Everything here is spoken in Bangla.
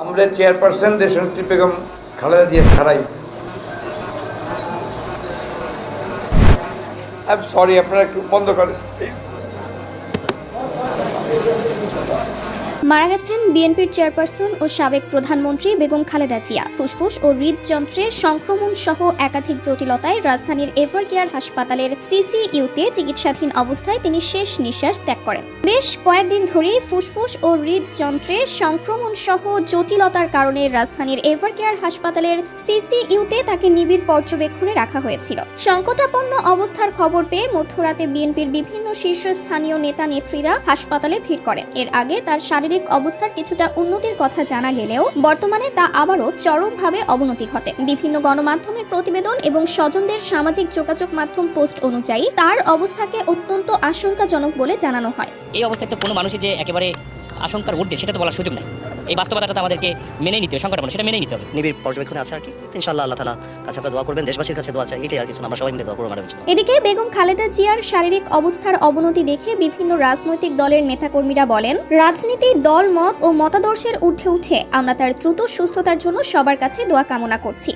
আমাদের চেয়ারপারসন দেশনেত্রী বেগম খালেদা জিয়া ছাড়াই সরি আপনারা একটু বন্ধ করেন। মারা গেছেন বিএনপির চেয়ারপারসন ও সাবেক প্রধানমন্ত্রী বেগম খালেদা জিয়া। ফুসফুস ও হৃদযন্ত্রে সংক্রমণ সহ একাধিক জটিলতায় রাজধানীর এভারকেয়ার হাসপাতালের সিসিইউতে চিকিৎসাধীন অবস্থায় তিনি শেষ নিঃশ্বাস ত্যাগ করেন। বেশ কয়েকদিন ধরেই ফুসফুস ও হৃদযন্ত্রে সংক্রমণ সহ জটিলতার কারণে রাজধানীর এভারকেয়ার হাসপাতালের সিসিইউতে তাকে নিবিড় পর্যবেক্ষণে রাখা হয়েছিল। সংকটাপন্ন অবস্থার খবর পেয়ে মধ্যরাতে বিএনপির বিভিন্ন শীর্ষস্থানীয় নেতা নেত্রীরা হাসপাতালে ভিড় করেন। এর আগে তার শারীরিক অবস্থার কিছুটা উন্নতির কথা জানা গেলেও বর্তমানে তা আবারও চরমভাবে অবনতি ঘটে। বিভিন্ন গণমাধ্যমের প্রতিবেদন এবং স্বজনদের সামাজিক যোগাযোগ মাধ্যম পোস্ট অনুযায়ী তার অবস্থাকে অত্যন্ত আশঙ্কাজনক বলে জানানো হয়। এই অবস্থায় তো কোনো মানুষই যে একেবারে আশঙ্কার ঊর্ধ্বে সেটা তো বলার সুযোগ নেই। এই বাস্তবতাটা তো আমাদেরকে মেনে নিতে হবে, সংকটাপন্ন সেটা মেনে নিতে হবে। নিবিড় পর্যবেক্ষণে আছে আর কি। ইনশাআল্লাহ আল্লাহ তাআলা কাছে আপনারা দোয়া করবেন, দেশবাসীর কাছে দোয়া চাই, এটাই আর কিছু না, আমরা সবাই মিলে দোয়া করব ম্যাডাম। এদিকে বেগম খালেদা জিয়ার শারীরিক অবস্থার অবনতি দেখে বিভিন্ন রাজনৈতিক দলের নেতাকর্মীরা বলেন, রাজনীতি দল মত ও মতাদর্শের ঊর্ধ্বে উঠে আমরা তার দ্রুত সুস্থতার জন্য সবার কাছে দোয়া কামনা করছি।